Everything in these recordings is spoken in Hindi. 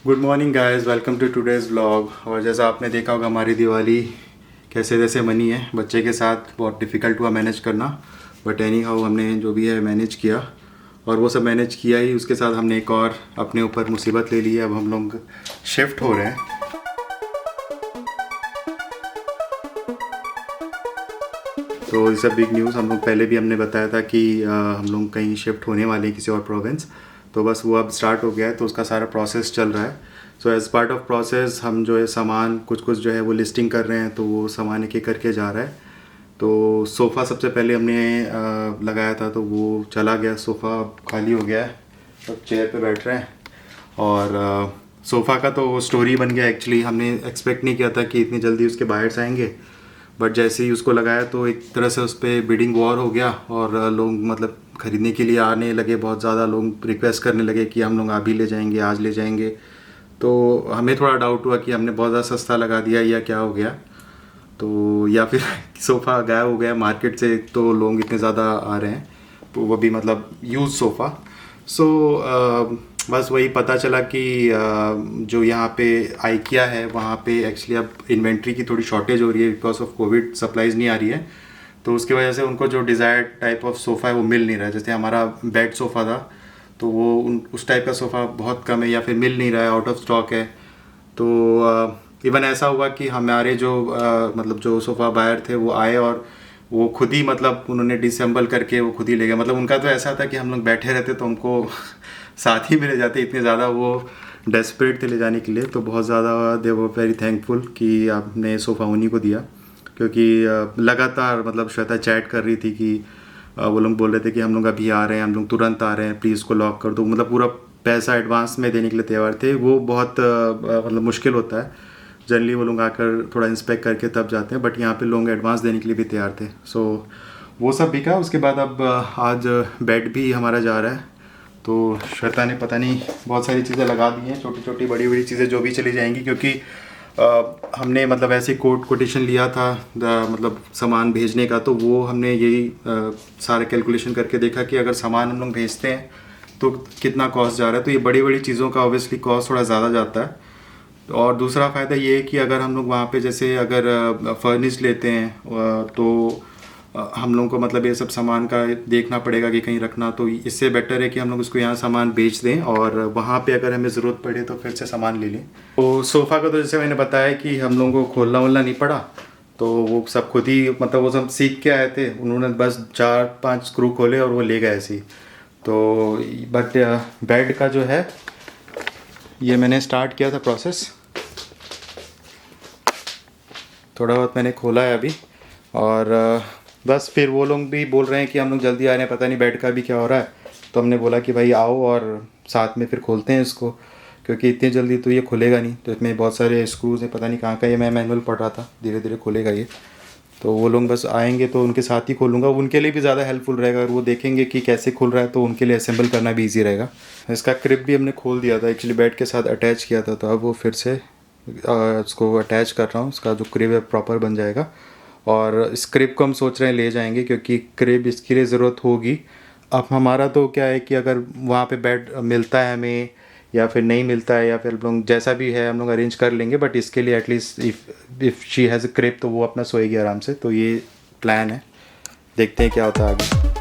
Good morning guys, welcome to today's vlog. और जैसा आपने देखा होगा हमारी दिवाली कैसे जैसे मनी है, बच्चे के साथ बहुत डिफ़िकल्ट हुआ मैनेज करना, बट एनी हाउ हमने जो भी है मैनेज किया। और वो सब मैनेज किया ही, उसके साथ हमने एक और अपने ऊपर मुसीबत ले ली है। अब हम लोग शिफ्ट हो रहे हैं। तो इट्स अ बिग न्यूज़। हम लोग पहले भी हमने बताया था कि हम लोग कहीं शिफ्ट होने वाले हैं किसी और प्रोविंस, तो बस वो अब स्टार्ट हो गया है। तो उसका सारा प्रोसेस चल रहा है। So as part of process हम जो है सामान कुछ जो है वो लिस्टिंग कर रहे हैं, तो वो सामान एक एक करके जा रहा है। तो सोफ़ा सबसे पहले हमने लगाया था, तो वो चला गया, सोफ़ा खाली हो गया है, सब चेयर पे बैठ रहे हैं। और सोफ़ा का तो स्टोरी बन गया। एक्चुअली हमने एक्सपेक्ट नहीं किया था कि इतनी जल्दी उसके बायर्स आएंगे, बट जैसे ही उसको लगाया तो एक तरह से उस पर बिडिंग वॉर हो गया और लोग मतलब ख़रीदने के लिए आने लगे। बहुत ज़्यादा लोग रिक्वेस्ट करने लगे कि हम लोग अभी ले जाएंगे, आज ले जाएंगे। तो हमें थोड़ा डाउट हुआ कि हमने बहुत ज़्यादा सस्ता लगा दिया या क्या हो गया, तो या फिर सोफ़ा गायब हो गया मार्केट से। तो लोग इतने ज़्यादा आ रहे हैं, तो वो भी मतलब यूज़ सोफ़ा। सो बस वही पता चला कि जो यहाँ पे आइकिया है वहाँ पे एक्चुअली अब इन्वेंट्री की थोड़ी शॉर्टेज हो रही है बिकॉज ऑफ कोविड। सप्लाईज़ नहीं आ रही है, तो उसकी वजह से उनको जो डिज़ायर्ड टाइप ऑफ सोफ़ा है वो मिल नहीं रहा है। जैसे हमारा बेड सोफ़ा था, तो वो उस टाइप का सोफ़ा बहुत कम है या फिर मिल नहीं रहा है, आउट ऑफ स्टॉक है। तो इवन ऐसा हुआ कि हमारे जो मतलब जो सोफ़ा बायर थे वो आए और वो खुद ही मतलब उन्होंने डिसेंबल करके वो खुद ही ले गए। मतलब उनका तो ऐसा था कि हम लोग बैठे रहते तो हमको साथ ही में ले जाते, इतने ज़्यादा वो डेस्परेट थे ले जाने के लिए। तो बहुत ज़्यादा दे वर वेरी थैंकफुल कि आपने सोफ़ा उन्हीं को दिया, क्योंकि लगातार मतलब श्वेता चैट कर रही थी कि वो लोग बोल रहे थे कि हम लोग अभी आ रहे हैं, हम लोग तुरंत आ रहे हैं, प्लीज़ को लॉक कर दो। मतलब पूरा पैसा एडवांस में देने के लिए तैयार थे। वो बहुत मतलब मुश्किल होता है, जनरली वो लोग आकर थोड़ा इंस्पेक्ट करके तब जाते हैं, बट यहाँ पे लोग एडवांस देने के लिए भी तैयार थे। सो वो सब बिका। उसके बाद अब आज बेड भी हमारा जा रहा है। तो श्वेता ने पता नहीं बहुत सारी चीज़ें लगा दी हैं, छोटी छोटी बड़ी बड़ी चीज़ें जो भी चली जाएंगी, क्योंकि हमने मतलब ऐसे कोटेशन लिया था मतलब सामान भेजने का। तो वो हमने यही सारा कैलकुलेशन करके देखा कि अगर सामान हम लोग भेजते हैं तो कितना कॉस्ट जा रहा है। तो ये बड़ी बड़ी चीज़ों का ऑब्वियसली कॉस्ट थोड़ा ज़्यादा जाता है। और दूसरा फ़ायदा ये है कि अगर हम लोग वहाँ पे जैसे अगर फर्निश लेते हैं तो हम लोगों को मतलब ये सब सामान का देखना पड़ेगा कि कहीं रखना। तो इससे बेटर है कि हम लोग उसको यहाँ सामान बेच दें और वहाँ पे अगर हमें ज़रूरत पड़े तो फिर से सामान ले लें। तो सोफ़ा का तो जैसे मैंने बताया कि हम लोगों को खोलना वोलना नहीं पड़ा, तो वो सब खुद ही मतलब वो सब सीख के आए थे। उन्होंने बस 4-5 स्क्रू खोले और वो ले गए ऐसे ही। तो बट बेड का जो है ये मैंने स्टार्ट किया था प्रोसेस, थोड़ा बहुत मैंने खोला है अभी। और बस फिर वो लोग भी बोल रहे हैं कि हम लोग जल्दी आ रहे हैं, पता नहीं बेड का भी क्या हो रहा है। तो हमने बोला कि भाई आओ और साथ में फिर खोलते हैं इसको, क्योंकि इतनी जल्दी तो ये खुलेगा नहीं। तो इसमें बहुत सारे स्क्रूज हैं, पता नहीं कहाँ का, ये मैं मैनुअल पढ़ रहा था, धीरे धीरे खुलेगा ये। तो वो लोग बस आएंगे तो उनके साथ ही खोलूँगा, उनके लिए भी ज़्यादा हेल्पफुल रहेगा। अगर वो देखेंगे कि कैसे खुल रहा है तो उनके लिए असेंबल करना भी ईजी रहेगा। इसका क्रिप भी हमने खोल दिया था, एक्चुअली बेड के साथ अटैच किया था, तो अब वो फिर से उसको अटैच कर रहा हूँ। उसका जो क्रिप है प्रॉपर बन जाएगा। और इस क्रिप को हम सोच रहे हैं ले जाएंगे, क्योंकि क्रिप इसके लिए ज़रूरत होगी। अब हमारा तो क्या है कि अगर वहाँ पे बेड मिलता है हमें या फिर नहीं मिलता है, या फिर लोग जैसा भी है हम लोग अरेंज कर लेंगे, बट इसके लिए at least if she has a grip तो वो अपना सोएगी आराम से। तो ये प्लान है, देखते हैं क्या होता है आगे।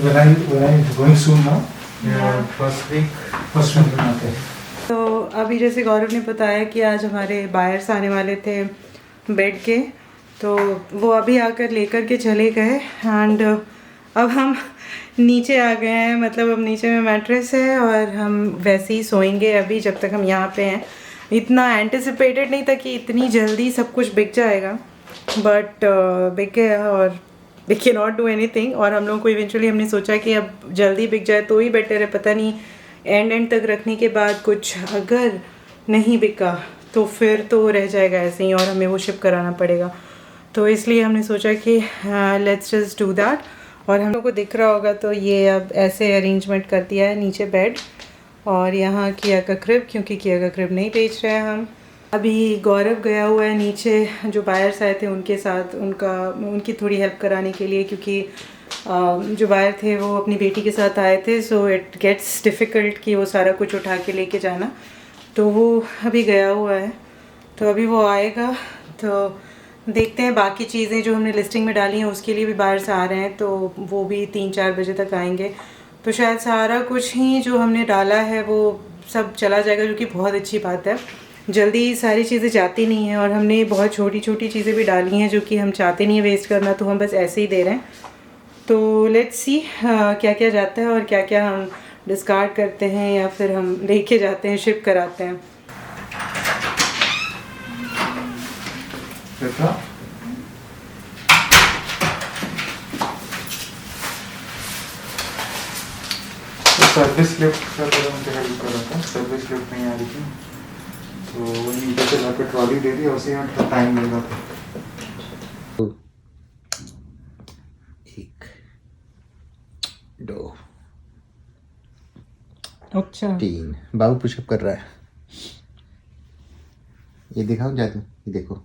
When I going soon now? Yeah. First week. Okay. तो अभी जैसे गौरव ने बताया कि आज हमारे बायर्स आने वाले थे बेड के, तो वो अभी आकर लेकर के चले गए। एंड अब हम नीचे आ गए हैं, मतलब अब नीचे में मैट्रेस है और हम वैसे ही सोएंगे अभी जब तक हम यहाँ पे हैं। इतना एंटिसिपेटेड नहीं था कि इतनी जल्दी सब कुछ बिक जाएगा, बट बिक गया और we can not do anything. और हम लोग को इवेंचुअली हमने सोचा कि अब जल्दी बिक जाए तो ही बेटर है, पता नहीं एंड तक रखने के बाद कुछ अगर नहीं बिका तो फिर तो रह जाएगा ऐसे ही और हमें वो शिप कराना पड़ेगा। तो इसलिए हमने सोचा कि लेट्स जस्ट डू दैट। और हम लोग को दिख रहा होगा तो ये अब ऐसे अरेंजमेंट कर दिया है, नीचे बेड और यहाँ किया का क्रिब, क्योंकि किया का क्रिब नहीं बेच रहे हैं हम। अभी गौरव गया हुआ है नीचे, जो बायर्स आए थे उनके साथ, उनकी थोड़ी हेल्प कराने के लिए, क्योंकि जो बायर थे वो अपनी बेटी के साथ आए थे, सो इट गेट्स डिफ़िकल्ट कि वो सारा कुछ उठा के लेके जाना। तो वो अभी गया हुआ है, तो अभी वो आएगा तो देखते हैं। बाकी चीज़ें जो हमने लिस्टिंग में डाली हैं उसके लिए भी बायर्स आ रहे हैं, तो वो भी 3-4 बजे तक आएंगे। तो शायद सारा कुछ ही जो हमने डाला है वो सब चला जाएगा, जो कि बहुत अच्छी बात है। जल्दी सारी चीज़ें जाती नहीं हैं और हमने बहुत छोटी छोटी चीज़ें भी डाली हैं जो कि हम चाहते नहीं है वेस्ट करना, तो हम बस ऐसे ही दे रहे हैं। तो लेट्स सी क्या क्या जाता है और क्या क्या हम डिस्कार्ड करते हैं या फिर हम लेके जाते हैं, शिप कराते हैं। सर्विस लिफ्ट का थोड़ा मुझे हेल्प कर रहा था, सर्विस लिफ्ट नहीं आ रही थी, तो नीचे से ला के ट्रॉली दे दी, उसी में थोड़ा टाइम लगा था। 1 2 अच्छा 3। बाबू पुशअप कर रहा है। ये दिखाओ जादू, ये देखो।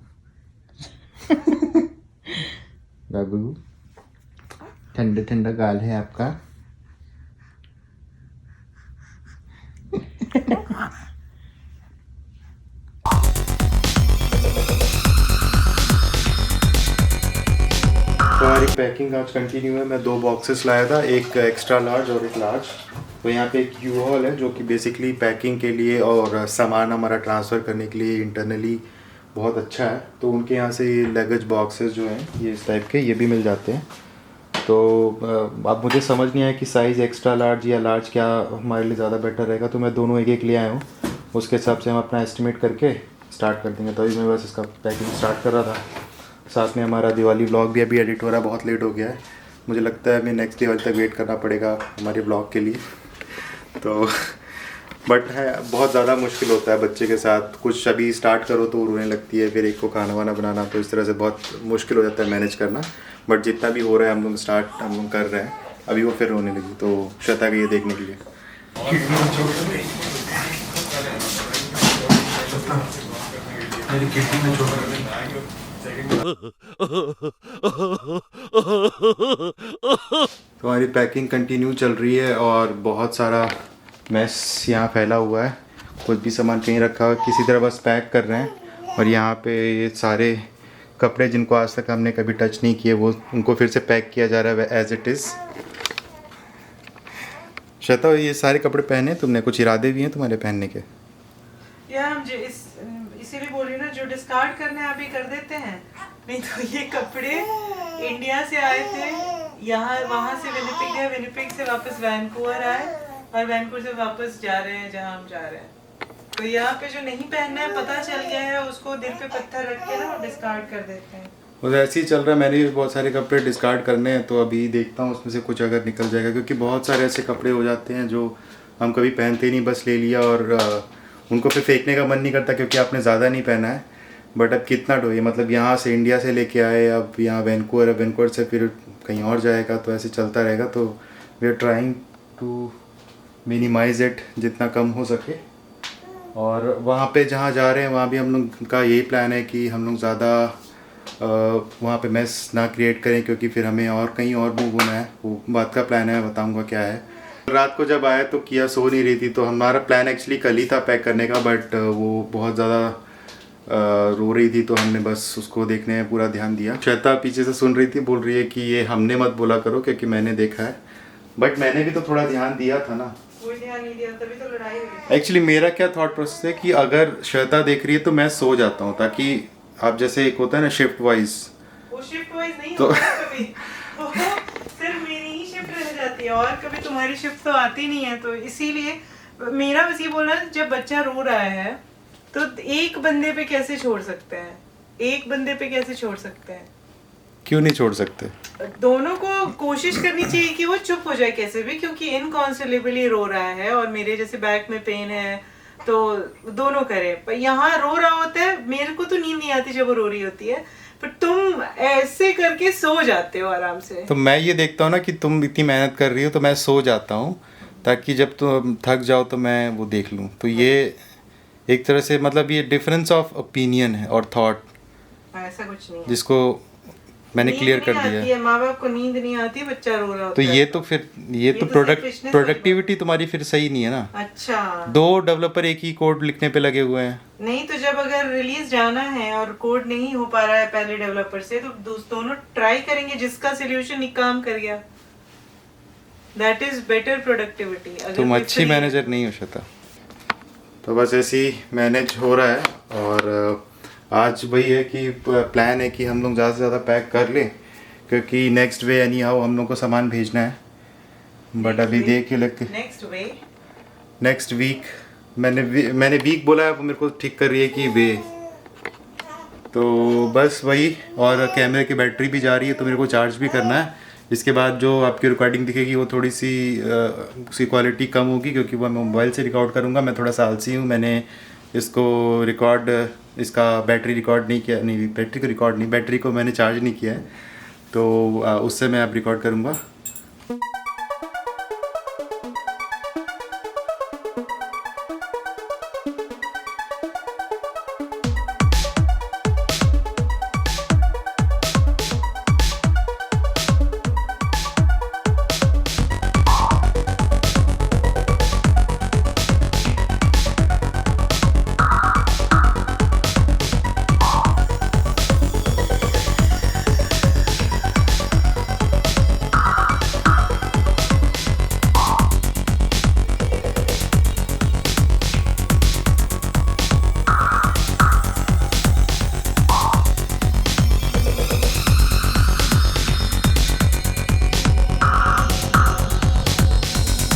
बाबू ठंडा ठंडा गाल है आपका। हमारी पैकिंग आज कंटिन्यू है। मैं 2 बॉक्सेस लाया था, एक एक्स्ट्रा लार्ज और एक लार्ज। तो यहाँ पे एक U-Haul है जो कि बेसिकली पैकिंग के लिए और सामान हमारा ट्रांसफ़र करने के लिए इंटरनली बहुत अच्छा है। तो उनके यहाँ से ये लगेज बॉक्सेस जो हैं ये इस टाइप के ये भी मिल जाते हैं। तो अब मुझे समझ नहीं आया कि साइज़ एक्स्ट्रा लार्ज या लार्ज क्या हमारे लिए ज़्यादा बेटर रहेगा, तो मैं दोनों एक एक ले आया हूँ। उसके हिसाब से हम अपना एस्टिमेट करके स्टार्ट कर देंगे। तो अभी मैं बस इसका पैकिंग स्टार्ट कर रहा था। साथ में हमारा दिवाली व्लॉग भी अभी एडिट हो रहा है, बहुत लेट हो गया है। मुझे लगता है हमें नेक्स्ट दिवाली तक वेट करना पड़ेगा हमारे व्लॉग के लिए। तो बट है, बहुत ज़्यादा मुश्किल होता है बच्चे के साथ। कुछ अभी स्टार्ट करो तो रोने लगती है, फिर एक को खाना वाना बनाना, तो इस तरह से बहुत मुश्किल हो जाता है मैनेज करना। बट जितना भी हो रहा है हम लोग कर रहे हैं। अभी वो फिर रोने लगी, तो श्वेता गई है देखने के लिए। मेरी किडनी में चोट लगी। तो हमारी पैकिंग कंटिन्यू चल रही है और बहुत सारा मैस यहाँ फैला हुआ है। कुछ भी सामान कहीं रखा हुआ है, किसी तरह बस पैक कर रहे हैं। और यहाँ पे ये सारे कपड़े जिनको आज तक हमने कभी टच नहीं किए वो उनको फिर से पैक किया जा रहा है एज इट इज़। श्वेता, ये सारे कपड़े पहने तुमने? कुछ इरादे भी हैं तुम्हारे पहनने के? या हम इसीलिए बोल रही ना, जो डिस्कार्ड करने आप ही कर देते हैं। नहीं तो ये कपड़े इंडिया से आए थे, यहाँ वहाँ से विनिपेग गए, विनिपेग से वापस वैनकूवर आए और वैनकूवर से वापस जा रहे हैं जहाँ हम जा रहे हैं। तो यहाँ पे जो नहीं पहनना है पता चल गया है, उसको दिल पे पत्थर रख के ना डिस्कार्ड कर देते हैं। और ऐसे ही चल रहा है। मैंने भी बहुत सारे कपड़े डिस्कार्ड करने हैं, तो अभी देखता हूँ उसमें से कुछ अगर निकल जाएगा, क्योंकि बहुत सारे ऐसे कपड़े हो जाते हैं जो हम कभी पहनते नहीं, बस ले लिया और उनको फिर फेंकने का मन नहीं करता क्योंकि आपने ज़्यादा नहीं पहना है। बट अब कितना ढोए, मतलब यहाँ से इंडिया से लेके आए, अब यहाँ वैनकूवर से फिर कहीं और जाएगा, तो ऐसे चलता रहेगा। तो we are trying to minimize it जितना कम हो सके। और वहाँ पे जहाँ जा रहे हैं वहाँ भी हम लोग का यही प्लान है कि हम लोग ज़्यादा वहाँ पे मेस ना क्रिएट करें, क्योंकि फिर हमें और कहीं और मूव होना है। वो बात का प्लान है, बताऊँगा क्या है। रात को जब आया तो किया सो नहीं रही थी, तो हमारा प्लान एक्चुअली कल ही था पैक करने का, बट वो बहुत ज़्यादा रो रही थी, तो हमने बस उसको देखने में पूरा ध्यान दिया। श्वेता पीछे से सुन रही थी, बोल रही है कि ये हमने मत बोला करो क्योंकि मैंने देखा है। बट मैंने भी तो थोड़ा ध्यान दिया था ना। कोई ध्यान नहीं दिया, तभी तो लड़ाई हुई। एक्चुअली मेरा क्या थॉट प्रोसेस है कि अगर श्वेता देख रही है तो मैं सो जाता हूँ, ताकि आप जैसे एक होता है ना शिफ्ट वाइज, वो शिफ्ट वाइज नहीं तो होता कभी। वो सिर्फ मेरी ही शिफ्ट रह जाती है और कभी तुम्हारी शिफ्ट तो आती नहीं है। तो इसीलिए मेरा बस ये बोलना है, जब बच्चा रो रहा है तो एक बंदे पे कैसे छोड़ सकते हैं, एक बंदे पे कैसे छोड़ सकते हैं? क्यों नहीं छोड़ सकते? दोनों को कोशिश करनी चाहिए कि वो चुप हो जाए कैसे भी, क्योंकि इनकॉन्सोलेबली रो रहा है और मेरे जैसे बैक में पेन है, तो दोनों करें। पर यहाँ रो रहा होता है, मेरे को तो नींद नहीं आती जब वो रो रही होती है, पर तुम ऐसे करके सो जाते हो आराम से। तो मैं ये देखता हूँ ना कि तुम इतनी मेहनत कर रही हो, तो मैं सो जाता हूँ ताकि जब तुम थक जाओ तो मैं वो देख लूँ। तो ये एक तरह से मतलब ये डिफरेंस ऑफ ओपिनियन है और थॉट, ऐसा कुछ नहीं है। जिसको मैंने नींद क्लियर नहीं कर दिया आती है। है, माँ बाप को नींद नहीं आती, बच्चा रो रहा होता तो है। ये तो फिर ये तो तो selfishness प्रोडक्टिविटी तुम्हारी फिर सही नहीं है ना। अच्छा, 2 डेवलपर एक ही कोड लिखने पे लगे हुए हैं। नहीं तो जब अगर रिलीज जाना है और कोड नहीं हो पा रहा है पहले डेवलपर से, तो दोनों ट्राई करेंगे जिसका सोल्यूशन ही काम कर गया। That is better productivity. तुम अच्छी मैनेजर नहीं हो सकता। तो बस ऐसे ही मैनेज हो रहा है। और आज वही है कि प्लान है कि हम लोग ज़्यादा से ज़्यादा पैक कर लें, क्योंकि नेक्स्ट वे एनी हाउ हम लोग को सामान भेजना है। बट अभी देख के लगते नेक्स्ट वीक, मैंने वीक बोला है, वो मेरे को ठीक कर रही है कि वे। तो बस वही, और कैमरे की बैटरी भी जा रही है तो मेरे को चार्ज भी करना है। इसके बाद जो आपकी रिकॉर्डिंग दिखेगी वो थोड़ी सी उसकी क्वालिटी कम होगी, क्योंकि वो मैं मोबाइल से रिकॉर्ड करूँगा। मैं थोड़ा सा आलसी हूँ, मैंने इसको इसका बैटरी रिकॉर्ड नहीं किया, नहीं बैटरी को रिकॉर्ड नहीं, बैटरी को मैंने चार्ज नहीं किया है, तो उससे मैं अब रिकॉर्ड करूँगा।